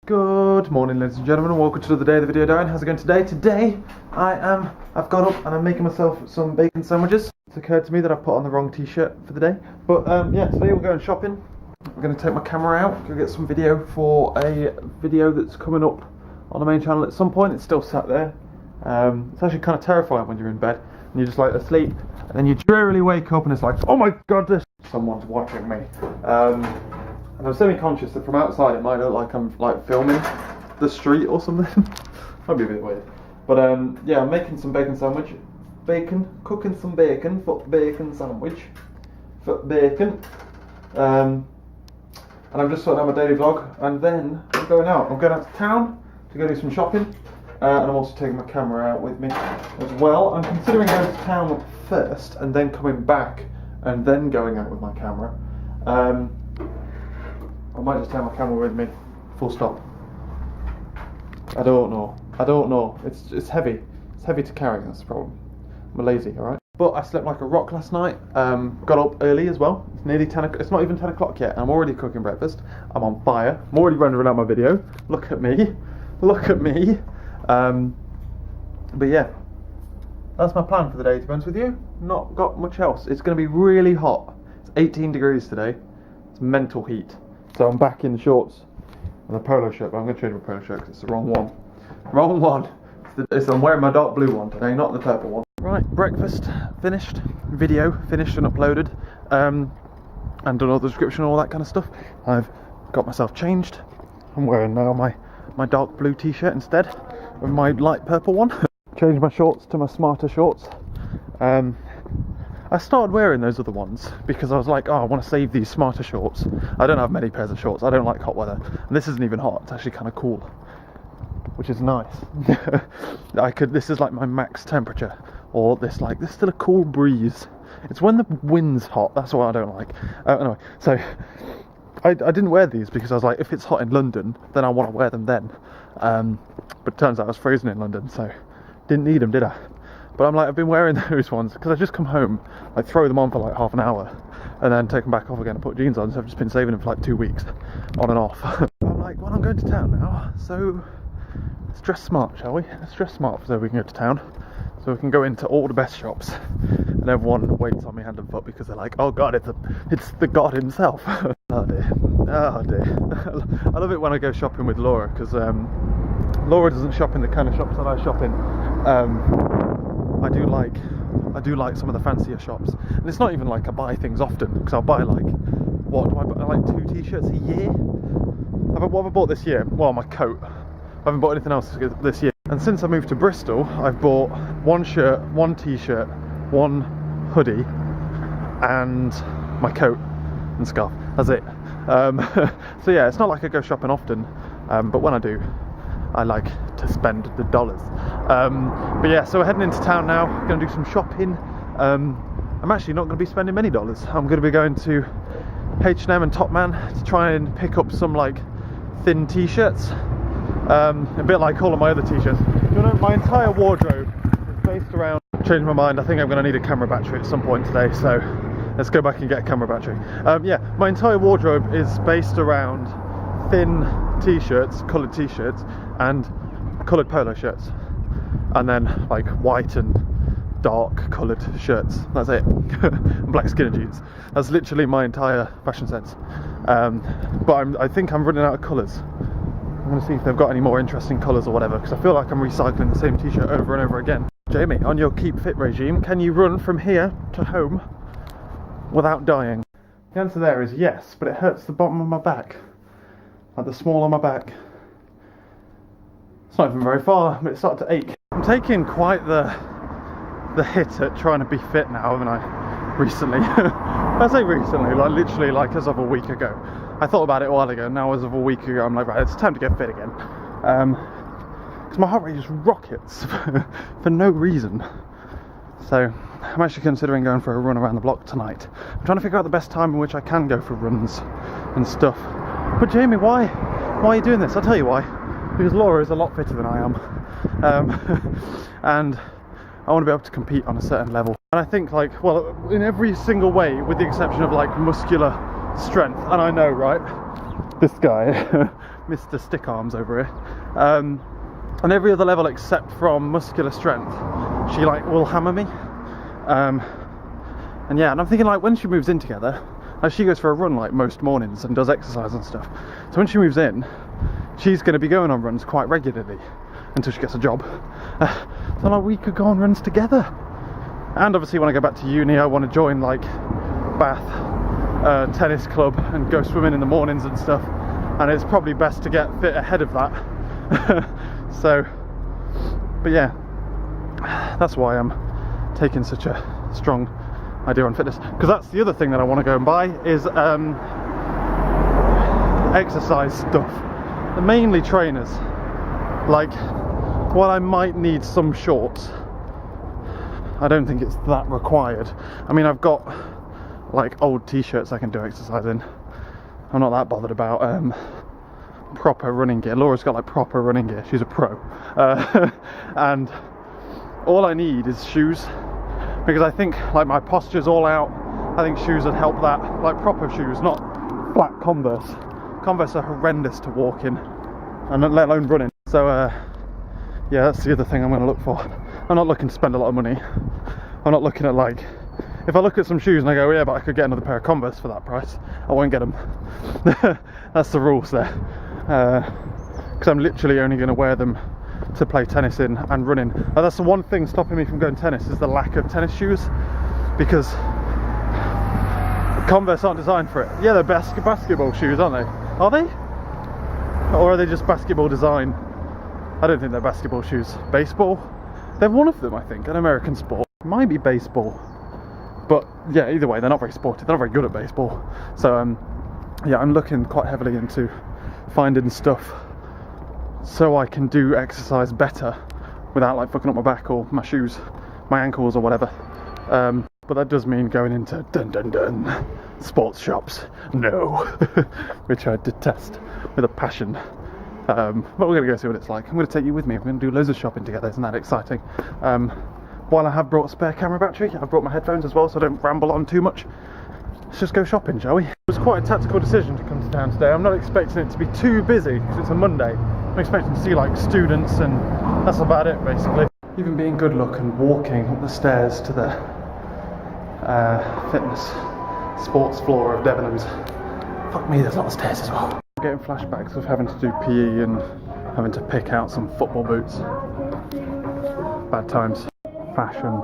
Good morning, ladies and gentlemen, and welcome to another day of the video. Darren, how's it going today? Today, I've got up and I'm making myself some bacon sandwiches. It's occurred to me that I put on the wrong t-shirt for the day. But yeah, today we're going shopping. I'm going to take my camera out, go get some video for a video that's coming up on the main channel at some point. It's still sat there. It's actually kind of terrifying when you're in bed and you're just like asleep, and then you drearily wake up and it's like, oh my god, someone's watching me. And I'm semi-conscious that from outside it might look like I'm like filming the street or something. Might be a bit weird. But yeah, I'm making some bacon sandwich. Cooking some bacon for bacon sandwich. For bacon. And I'm just sorting out my daily vlog. And then I'm going out. I'm going out to town to go do some shopping. And I'm also taking my camera out with me as well. I'm considering going to town first and then coming back and then going out with my camera. I might just take my camera with me, full stop. I don't know. It's heavy. It's heavy to carry, that's the problem. I'm lazy, alright? But I slept like a rock last night. Got up early as well. It's nearly 10 o'clock. It's not even 10 o'clock yet. I'm already cooking breakfast. I'm on fire. I'm already rendering out my video. Look at me. Look at me. But yeah, that's my plan for the day, to be honest with you. Not got much else. It's going to be really hot. It's 18 degrees today. It's mental heat. So I'm back in the shorts and a polo shirt, but I'm going to change my polo shirt because it's the wrong one. Wrong one. I'm wearing my dark blue one today, not the purple one. Right, breakfast finished, video finished and uploaded, and done all the description and all that kind of stuff. I've got myself changed. I'm wearing now my dark blue t-shirt instead of my light purple one. Changed my shorts to my smarter shorts. I started wearing those other ones because I was like, oh, I want to save these smarter shorts. I don't have many pairs of shorts. I don't like hot weather. And this isn't even hot. It's actually kind of cool, which is nice. This is like my max temperature. Or there's still a cool breeze. It's when the wind's hot. That's what I don't like. Anyway, so I didn't wear these because I was like, if it's hot in London, then I want to wear them then. But it turns out I was frozen in London, so didn't need them, did I? But I'm like, I've been wearing those ones because I just come home, I throw them on for like half an hour and then take them back off again and put jeans on. So I've just been saving them for like 2 weeks, on and off. I'm like, well, I'm going to town now, so let's dress smart, shall we? Let's dress smart so we can go to town, so we can go into all the best shops, and everyone waits on me hand and foot because they're like, oh god, it's the god himself. Oh dear, oh dear. I love it when I go shopping with Laura because Laura doesn't shop in the kind of shops that I shop in. I do like some of the fancier shops, and it's not even like I buy things often because I'll buy like, what do I buy, like 2 t-shirts a year? What have I bought this year? Well, my coat. I haven't bought anything else this year. And since I moved to Bristol, I've bought 1 shirt, 1 t-shirt, 1 hoodie, and my coat and scarf. That's it. So yeah, it's not like I go shopping often, but when I do, I like to spend the dollars. But yeah, so we're heading into town now, going to do some shopping. I'm actually not going to be spending many dollars. I'm going to be going to H&M and Topman to try and pick up some like thin t-shirts, a bit like all of my other t-shirts. You know, my entire wardrobe is based around, changed my mind, I think I'm going to need a camera battery at some point today, so let's go back and get a camera battery. Yeah, my entire wardrobe is based around thin t-shirts, coloured t-shirts, and coloured polo shirts, and then like white and dark coloured shirts. That's it. And black skinny jeans. That's literally my entire fashion sense. But I think I'm running out of colours. I'm going to see if they've got any more interesting colours or whatever, because I feel like I'm recycling the same t-shirt over and over again. Jamie, on your keep fit regime, can you run from here to home without dying? The answer there is yes, but it hurts the bottom of my back, like the small on my back. It's not even very far, but it's starting to ache. I'm taking quite the hit at trying to be fit now, haven't I? Recently. I say recently, like literally like as of a week ago. I thought about it a while ago, now as of a week ago I'm like, right, it's time to get fit again. Because my heart rate just rockets for no reason. So I'm actually considering going for a run around the block tonight. I'm trying to figure out the best time in which I can go for runs and stuff. But Jamie, why are you doing this? I'll tell you why. Because Laura is a lot fitter than I am. And I want to be able to compete on a certain level. And I think like, well, in every single way, with the exception of like muscular strength, and I know, right? this guy, Mr. Stick Arms over here, and every other level except from muscular strength, she like will hammer me. And yeah, and I'm thinking like when she moves in together, like she goes for a run like most mornings and does exercise and stuff. So when she moves in, she's going to be going on runs quite regularly until she gets a job. So like we could go on runs together. And obviously when I go back to uni, I want to join like Bath tennis club and go swimming in the mornings and stuff. And it's probably best to get fit ahead of that. So, but yeah, that's why I'm taking such a strong idea on fitness, because that's the other thing that I want to go and buy is exercise stuff, mainly trainers. Like, while I might need some shorts, I don't think it's that required. I mean, I've got like old t-shirts I can do exercise in. I'm not that bothered about proper running gear. Laura's got like proper running gear, she's a pro. And all I need is shoes, because I think like my posture's all out. I think shoes would help that, like proper shoes, not flat Converse. Converse are horrendous to walk in, and let alone running. So yeah, that's the other thing I'm going to look for. I'm not looking to spend a lot of money. I'm not looking at like, if I look at some shoes and I go, yeah, but I could get another pair of Converse for that price, I won't get them. That's the rules there, because I'm literally only going to wear them to play tennis in and running. And that's the one thing stopping me from going tennis, is the lack of tennis shoes, because Converse aren't designed for it. Yeah, they're basketball shoes, aren't they? Are they? Or are they just basketball design? I don't think they're basketball shoes. Baseball? They're one of them, I think, an American sport. Might be baseball. But yeah, either way, they're not very sporty. They're not very good at baseball. So yeah, I'm looking quite heavily into finding stuff so I can do exercise better without like fucking up my back or my shoes, my ankles or whatever. But that does mean going into sports shops. No. Which I detest with a passion. But we're going to go see what it's like. I'm going to take you with me. We're going to do loads of shopping together. Isn't that exciting? While I have brought a spare camera battery, I've brought my headphones as well, so I don't ramble on too much. Let's just go shopping, shall we? It was quite a tactical decision to come to town today. I'm not expecting it to be too busy because it's a Monday. I'm expecting to see like students, and that's about it basically. Even being good luck and walking up the stairs to the fitness sports floor of Debenhams. Fuck me, there's a lot of stairs as well. I'm getting flashbacks of having to do PE and having to pick out some football boots. Bad times. Fashion.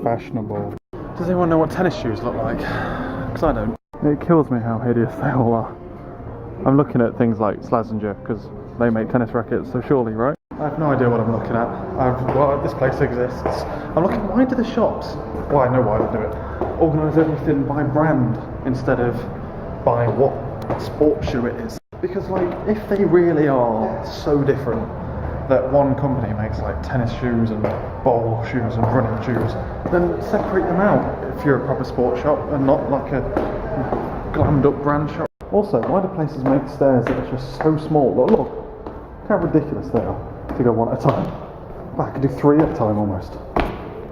Fashionable. Does anyone know what tennis shoes look like? Because I don't. It kills me how hideous they all are. I'm looking at things like Slazenger because they make tennis rackets, so surely, right? I have no idea what I'm looking at. Well, this place exists. I'm looking, why do the shops? Well, I know why they do it. Organise everything by brand instead of by what sport shoe it is. Because like, if they really are so different, that one company makes like tennis shoes and bowl shoes and running shoes, then separate them out if you're a proper sports shop and not like a glammed up brand shop. Also, why do places make stairs that are just so small? Look how ridiculous they are to go one at a time. I could do 3 at a time almost.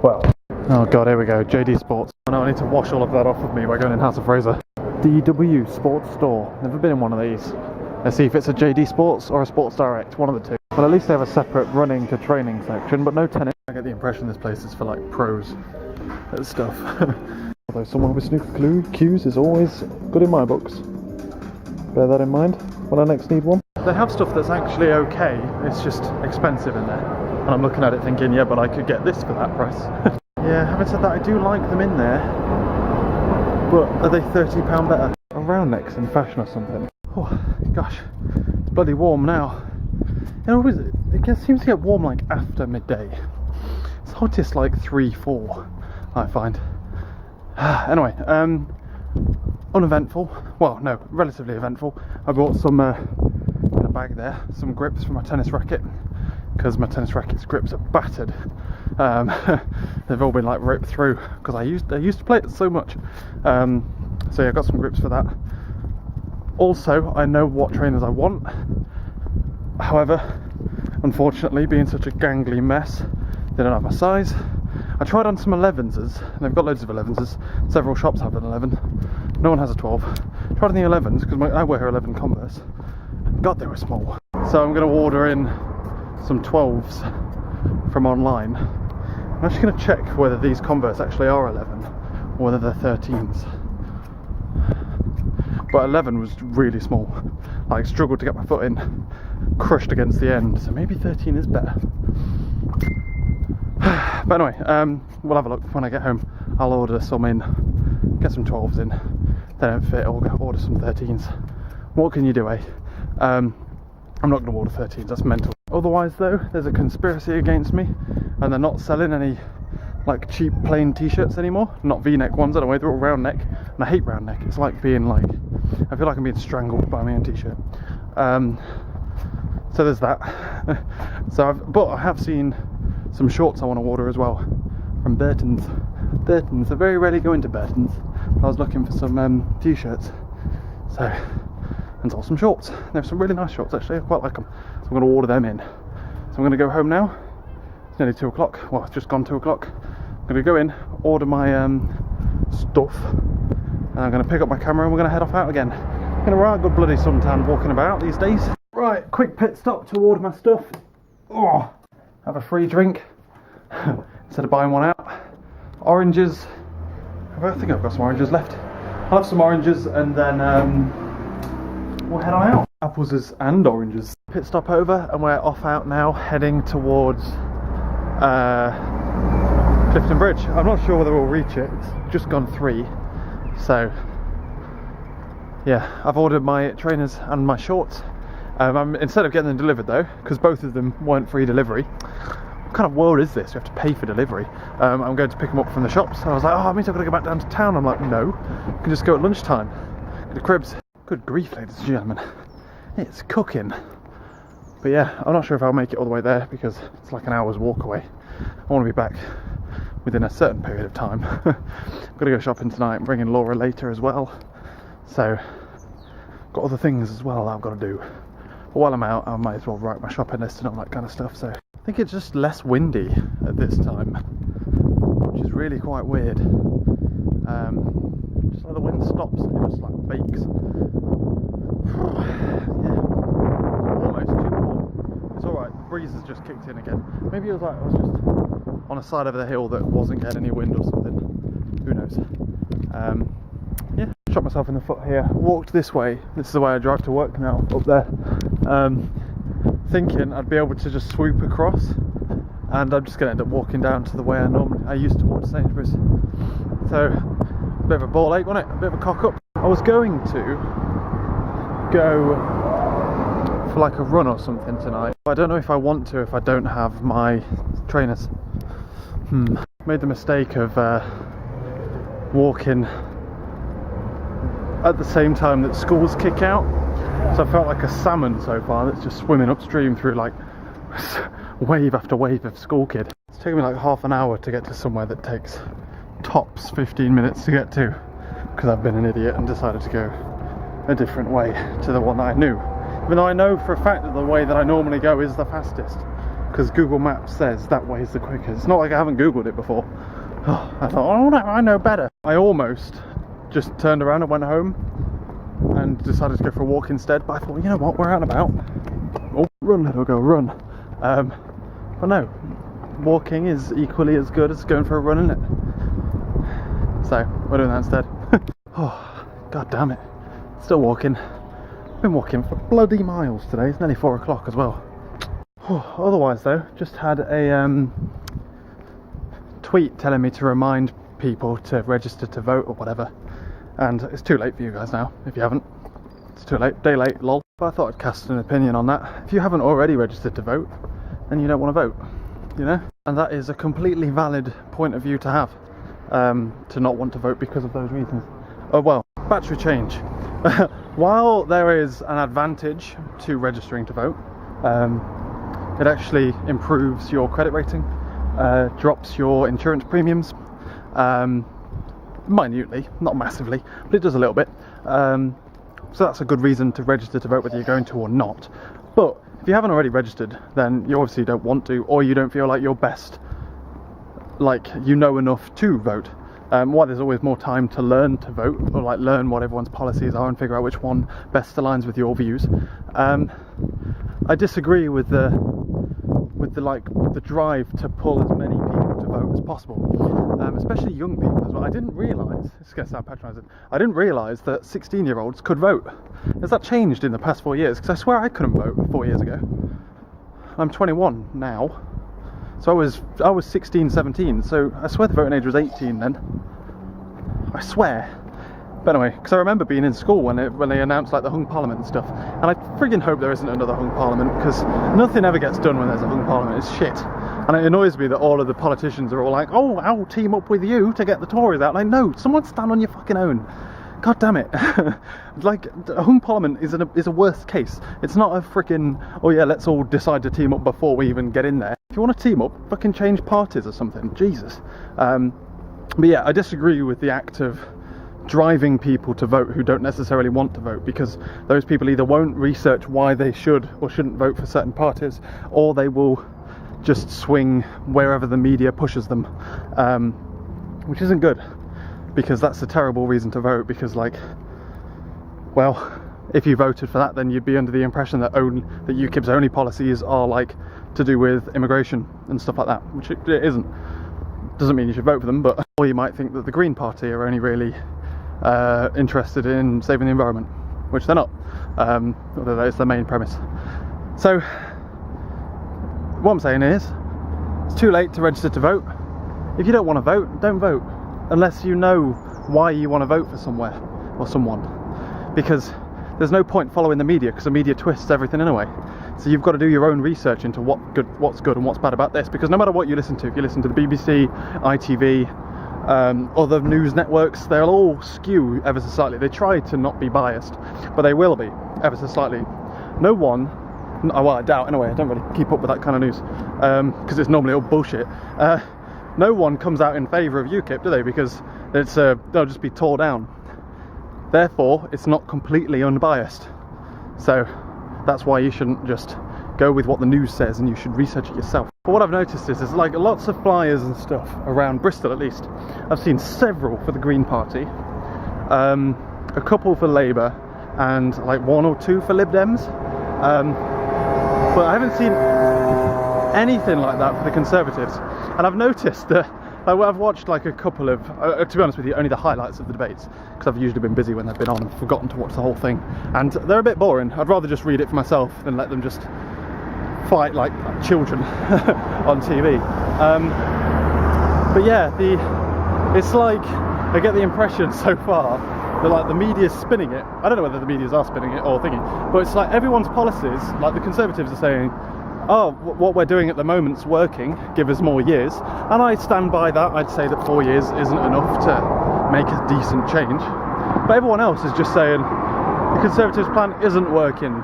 Well, oh god, here we go, JD Sports. I know I need to wash all of that off of me by going in House of Fraser. DW Sports Store. Never been in one of these. Let's see if it's a JD Sports or a Sports Direct, one of the two. Well, at least they have a separate running to training section, but no tennis. I get the impression this place is for like pros and stuff. Although someone with snooker cues is always good in my books. Bear that in mind when I next need one. They have stuff that's actually okay, it's just expensive in there. And I'm looking at it thinking, yeah, but I could get this for that price. Yeah, having said that, I do like them in there. But are they £30 better? A round neck's in fashion or something. Oh, gosh, it's bloody warm now. You know, it seems to get warm like after midday. It's hottest like 3-4, I find. Anyway, uneventful. Well, no, relatively eventful. I bought some in a bag there, some grips for my tennis racket, because my tennis racket's grips are battered. They've all been like ripped through because I used to play it so much. So yeah, I got some grips for that. Also, I know what trainers I want. However, unfortunately, being such a gangly mess, they don't have my size. I tried on some 11s, and they've got loads of 11s. Several shops have an 11. No one has a 12. Tried in the 11s because I wear 11 Converse. God, they were small. So I'm going to order in some 12s from online. I'm actually going to check whether these Converse actually are 11 or whether they're 13s. But 11 was really small. Like, struggled to get my foot in, crushed against the end. So maybe 13 is better. But anyway, we'll have a look when I get home. I'll order some in, get some 12s in. They don't fit, I'll order some 13s. What can you do, eh? I'm not going to order 13s, that's mental. Otherwise though, there's a conspiracy against me, and they're not selling any like cheap plain t-shirts anymore. Not v-neck ones, anyway, they're all round neck, and I hate round neck. It's like being like, I feel like I'm being strangled by my own t-shirt. So there's that. But I have seen some shorts I want to order as well from Burton's. I very rarely go into Burton's. I was looking for some t-shirts, and saw some shorts. There's some really nice shorts actually, I quite like them. So I'm going to order them in. So I'm going to go home now. It's nearly 2 o'clock, well it's just gone 2 o'clock. I'm going to go in, order my stuff, and I'm going to pick up my camera and we're going to head off out again. I'm going to ride good bloody suntan walking about these days. Right, quick pit stop to order my stuff. Oh, have a free drink instead of buying one out. Oranges. I think I've got some oranges left. I'll have some oranges and then we'll head on out. Apples and oranges. Pit stop over and we're off out now, heading towards Clifton Bridge. I'm not sure whether we'll reach it. It's just gone 3. So yeah, I've ordered my trainers and my shorts. Instead of getting them delivered though, because both of them weren't free delivery. What kind of world is this? You have to pay for delivery. I'm going to pick them up from the shops. And I was like, oh, it means I've got to go back down to town. I'm like, no, you can just go at lunchtime. Go to Cribs. Good grief, ladies and gentlemen. It's cooking. But yeah, I'm not sure if I'll make it all the way there because it's like an hour's walk away. I want to be back within a certain period of time. I'm going to go shopping tonight and bring in Laura later as well. So, got other things as well that I've got to do. But while I'm out, I might as well write my shopping list and all that kind of stuff. So, I think it's just less windy at this time, which is really quite weird. Just like the wind stops and it just like bakes. Yeah, almost too warm. It's alright, the breeze has just kicked in again. Maybe it was like I was just on a side of the hill that wasn't getting any wind or something. Who knows? Yeah, shot myself in the foot here. Walked this way. This is the way I drive to work now, up there. Thinking I'd be able to just swoop across, and I'm just going to end up walking down to the way I used to walk to Sainsbury's. So, a bit of a ball ache, wasn't it? A bit of a cock up. I was going to go for like a run or something tonight. I don't know if I want to if I don't have my trainers. Made the mistake of walking at the same time that schools kick out. So I felt like a salmon so far that's just swimming upstream through like wave after wave of school kid. It's taken me like half an hour to get to somewhere that takes tops 15 minutes to get to, because I've been an idiot and decided to go a different way to the one that I knew. Even though I know for a fact that the way that I normally go is the fastest, because Google Maps says that way is the quickest. It's not like I haven't Googled it before. I thought, oh no, I know better. I almost just turned around and went home and decided to go for a walk instead, but I thought, you know what, we're out and about. Oh, run little girl, run. But no, walking is equally as good as going for a run, isn't it? So, we're doing that instead. Oh, god damn it. Still walking. Been walking for bloody miles today. It's nearly 4 o'clock as well. Otherwise though, just had a tweet telling me to remind people to register to vote or whatever. And it's too late for you guys now, if you haven't. It's too late, day late, lol. But I thought I'd cast an opinion on that. If you haven't already registered to vote, then you don't want to vote, you know? And that is a completely valid point of view to have, to not want to vote because of those reasons. Oh well, battery change. While there is an advantage to registering to vote, it actually improves your credit rating, drops your insurance premiums, minutely, not massively, but it does a little bit. So that's a good reason to register to vote, whether you're going to or not. But if you haven't already registered, then you obviously don't want to, or you don't feel like you're best, like you know enough to vote. Why there's always more time to learn to vote, or like learn what everyone's policies are and figure out which one best aligns with your views. I disagree with the drive to pull as many people to vote as possible, especially young people as well. I didn't realise, it's going to sound patronising, I didn't realise that 16-year-olds could vote. Has that changed in the past 4 years? Because I swear I couldn't vote 4 years ago. I'm 21 now, so I was 16, 17, so I swear the voting age was 18 then. I swear. But anyway, because I remember being in school when they announced like the hung parliament and stuff, and I friggin' hope there isn't another hung parliament, because nothing ever gets done when there's a hung parliament. It's shit. And it annoys me that all of the politicians are all like, oh, I'll team up with you to get the Tories out. Like, no, someone stand on your fucking own. God damn it. Like, a hung parliament is a worst case. It's not a freaking, oh yeah, let's all decide to team up before we even get in there. If you want to team up, fucking change parties or something. Jesus. But yeah, I disagree with the act of driving people to vote who don't necessarily want to vote, because those people either won't research why they should or shouldn't vote for certain parties, or they will just swing wherever the media pushes them, which isn't good, because that's a terrible reason to vote. Because, like, well, if you voted for that, then you'd be under the impression that UKIP's only policies are like to do with immigration and stuff like that, which it isn't. Doesn't mean you should vote for them, but or you might think that the Green Party are only really interested in saving the environment, which they're not, although that is their main premise. So what I'm saying is, it's too late to register to vote. If you don't want to vote, don't vote, unless you know why you want to vote for somewhere or someone, because there's no point following the media, because the media twists everything anyway. So you've got to do your own research into what's good and what's bad about this, because no matter what you listen to, if you listen to the BBC, ITV, other news networks, they'll all skew ever so slightly. They try to not be biased, but they will be ever so slightly. No one, well, I doubt anyway, I don't really keep up with that kind of news, because it's normally all bullshit. No one comes out in favour of UKIP, do they? Because it's they'll just be tore down. Therefore, it's not completely unbiased. So that's why you shouldn't just go with what the news says, and you should research it yourself. But what I've noticed is there's like lots of flyers and stuff around Bristol, at least. I've seen several for the Green Party, a couple for Labour, and like 1 or 2 for Lib Dems. But I haven't seen anything like that for the Conservatives. And I've noticed that I've watched like a couple of, to be honest with you, only the highlights of the debates, because I've usually been busy when they've been on and forgotten to watch the whole thing. And they're a bit boring. I'd rather just read it for myself than let them just fight like children on TV. But yeah, it's like, I get the impression so far that like the media's spinning it. I don't know whether the medias are spinning it or thinking, but it's like everyone's policies, like the Conservatives are saying, oh, what we're doing at the moment's working, give us more years. And I stand by that. I'd say that 4 years isn't enough to make a decent change. But everyone else is just saying the Conservatives' plan isn't working.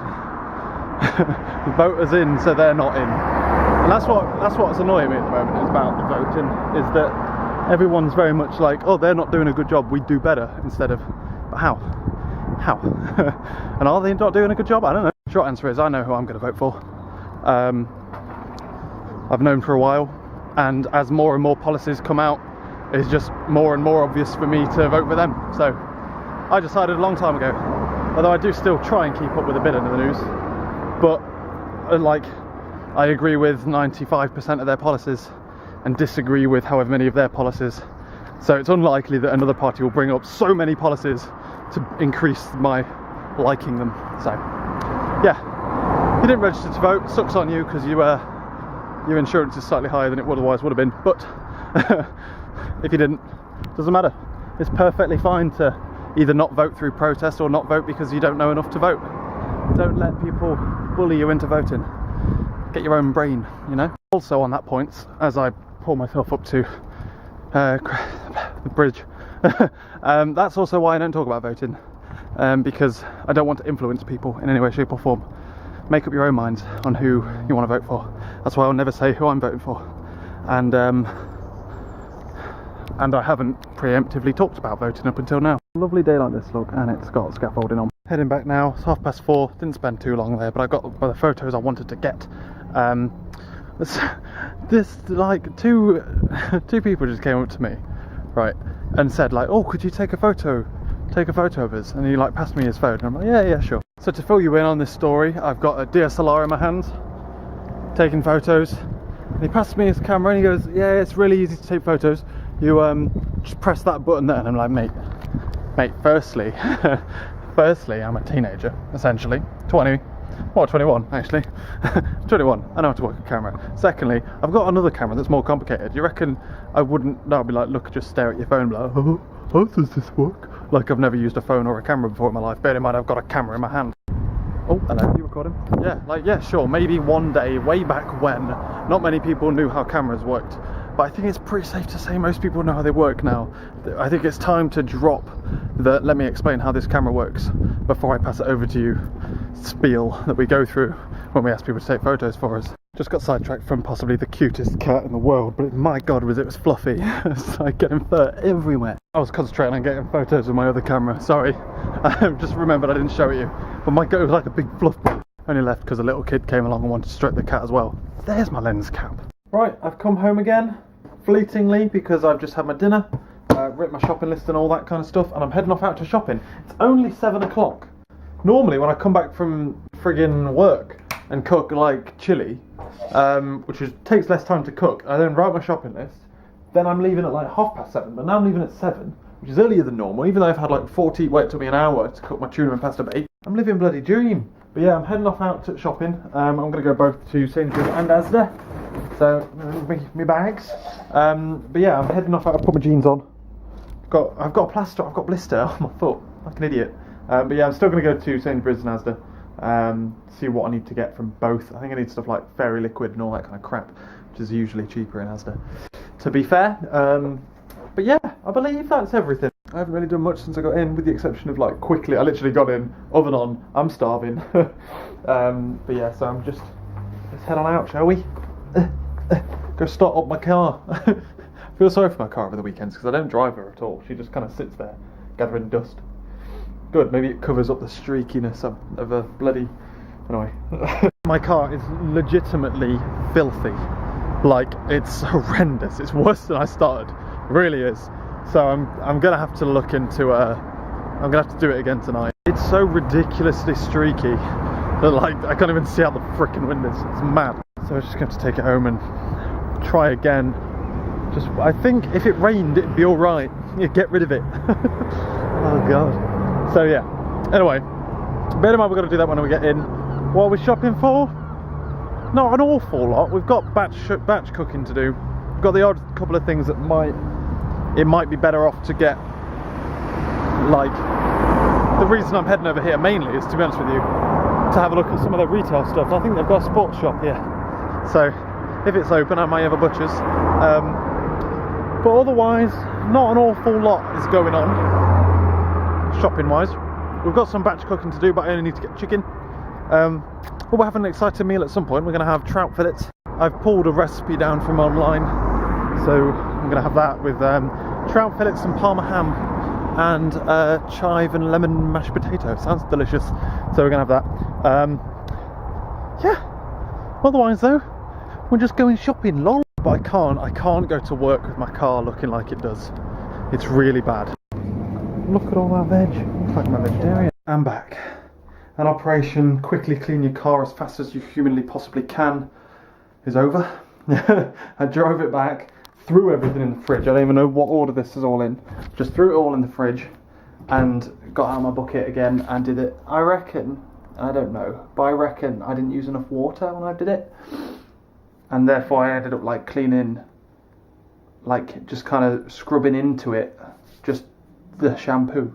The voters in, so they're not in. And that's what's annoying me at the moment is about the voting, is that everyone's very much like, oh, they're not doing a good job, we'd do better, instead of, but how? And are they not doing a good job? I don't know. Short answer is, I know who I'm going to vote for. I've known for a while, and as more and more policies come out, it's just more and more obvious for me to vote for them. So I decided a long time ago, although I do still try and keep up with a bit of the news, but like, I agree with 95% of their policies and disagree with however many of their policies. So it's unlikely that another party will bring up so many policies to increase my liking them. So yeah, you didn't register to vote, sucks on you, because your insurance is slightly higher than it otherwise would have been. But if you didn't, doesn't matter. It's perfectly fine to either not vote through protest or not vote because you don't know enough to vote. Don't let people bully you into voting. Get your own brain, you know. Also on that point, as I pull myself up to the bridge, that's also why I don't talk about voting, because I don't want to influence people in any way, shape or form. Make up your own minds on who you want to vote for. That's why I'll never say who I'm voting for. And I haven't preemptively talked about voting up until now. Lovely day like this, look, and it's got scaffolding on. Heading back now, it's 4:30. Didn't spend too long there, but I got the photos I wanted to get. This like two people just came up to me right, and said like, oh, could you take a photo of us? And he like passed me his phone, and I'm like, yeah, sure. So to fill you in on this story, I've got a DSLR in my hand, taking photos, and he passed me his camera and he goes, yeah, it's really easy to take photos. You just press that button there. And I'm like, mate, firstly, I'm a teenager, essentially, 21 actually. 21, I know how to work a camera. Secondly, I've got another camera that's more complicated. You reckon I wouldn't, no, I'd be like, look, just stare at your phone, like, oh, how does this work? Like I've never used a phone or a camera before in my life. Bear in mind, I've got a camera in my hand. Oh, hello, you recording? Yeah, sure, maybe one day, way back when, not many people knew how cameras worked. But I think it's pretty safe to say most people know how they work now. I think it's time to drop the let me explain how this camera works before I pass it over to you spiel that we go through when we ask people to take photos for us. Just got sidetracked from possibly the cutest cat in the world, but my god it was fluffy. It's like getting fur everywhere. I was concentrating on getting photos with my other camera, sorry. I just remembered I didn't show it you. But my god, it was like a big fluff ball. Only left because a little kid came along and wanted to stroke the cat as well. There's my lens cap. Right, I've come home again, fleetingly, because I've just had my dinner, written my shopping list and all that kind of stuff, and I'm heading off out to shopping. It's only 7 o'clock. Normally when I come back from friggin' work and cook like chili, takes less time to cook, I then write my shopping list, then I'm leaving at like 7:30, but now I'm leaving at 7, which is earlier than normal, even though I've had like it took me an hour to cook my tuna and pasta bake. I'm living bloody dream. But yeah, I'm heading off out to shopping. I'm going to go both to Sainsbury's and Asda. So, me bags. But yeah, I'm heading off out. I put my jeans on. I've got a blister on my foot, like an idiot. But yeah, I'm still going to go to Sainsbury's and Asda. See what I need to get from both. I think I need stuff like Fairy Liquid and all that kind of crap, which is usually cheaper in Asda, to be fair. But yeah, I believe that's everything. I haven't really done much since I got in, with the exception of like quickly. I literally got in, oven on, I'm starving. But yeah, so let's head on out, shall we? Go start up my car. I feel sorry for my car over the weekends because I don't drive her at all. She just kind of sits there, gathering dust. Good, maybe it covers up the streakiness of a bloody... Anyway. My car is legitimately filthy. Like, it's horrendous. It's worse than I started. It really is. So I'm gonna have to look into I'm gonna have to do it again tonight. It's so ridiculously streaky that like I can't even see out the frickin' windows. It's mad. So I'm just gonna have to take it home and try again. I think if it rained it'd be alright. You get rid of it. Oh god. So yeah. Anyway, bear in mind we're gonna do that when we get in. What are we shopping for? Not an awful lot. We've got batch cooking to do. We've got the odd couple of things that it might be better off to get. Like, the reason I'm heading over here mainly is, to be honest with you, to have a look at some of the retail stuff. I think they've got a sports shop here, so if it's open I might have a butcher's. But otherwise not an awful lot is going on shopping wise. We've got some batch cooking to do, but I only need to get chicken. But we're having an exciting meal at some point. We're going to have trout fillets. I've pulled a recipe down from online, so I'm going to have that with trout fillets and parma ham and chive and lemon mashed potato. Sounds delicious. So we're going to have that. Yeah. Otherwise though, we're just going shopping, lol. But I can't go to work with my car looking like it does. It's really bad. Look at all that veg. Looks like I'm a vegetarian. I'm back. An operation quickly clean your car as fast as you humanly possibly can is over. I drove it back, threw everything in the fridge. I don't even know what order this is all in. Just threw it all in the fridge and got out my bucket again and did it. I reckon, I don't know, but I reckon I didn't use enough water when I did it. And therefore I ended up like cleaning, like just kind of scrubbing into it, just the shampoo.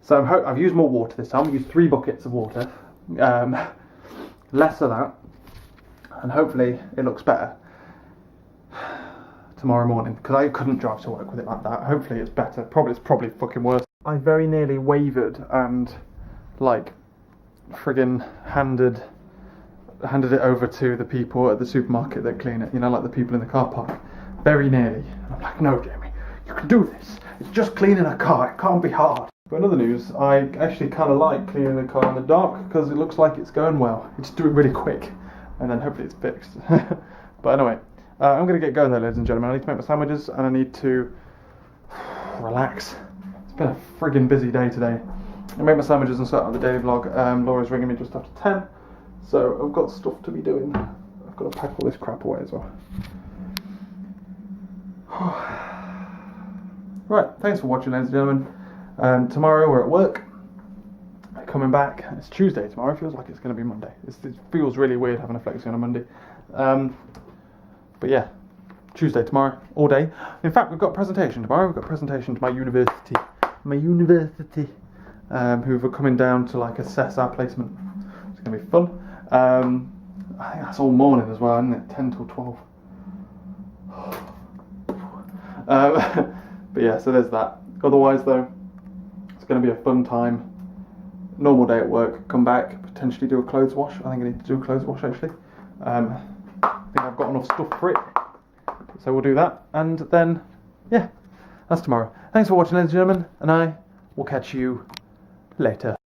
So I've used more water this time. I've used 3 buckets of water, less of that, and hopefully it looks better tomorrow morning, because I couldn't drive to work with it like that. Hopefully it's better. It's probably fucking worse. I very nearly wavered and like friggin' handed it over to the people at the supermarket that clean it, you know, like the people in the car park. Very nearly. I'm like, no Jamie, you can do this. It's just cleaning a car, it can't be hard. But in other news, I actually kind of like cleaning the car in the dark because it looks like it's going well. You just do it really quick and then hopefully it's fixed. But anyway, I'm going to get going though, ladies and gentlemen. I need to make my sandwiches and I need to relax. It's been a friggin' busy day today. I made my sandwiches and start out the daily vlog. Laura's ringing me just after 10, so I've got stuff to be doing. I've got to pack all this crap away as well. Right, thanks for watching, ladies and gentlemen. Tomorrow we're at work. Coming back. It's Tuesday tomorrow. It feels like it's going to be Monday. It feels really weird having a flexi on a Monday. But yeah, Tuesday tomorrow, all day. In fact, we've got a presentation tomorrow. We've got a presentation to my university. Who are coming down to like assess our placement. It's going to be fun. I think that's all morning as well, isn't it? 10 till 12. But yeah, so there's that. Otherwise though, it's going to be a fun time. Normal day at work, come back, potentially do a clothes wash. I think I need to do a clothes wash actually. I think I've got enough stuff for it. So we'll do that. And then, yeah, that's tomorrow. Thanks for watching, ladies and gentlemen, and I will catch you later.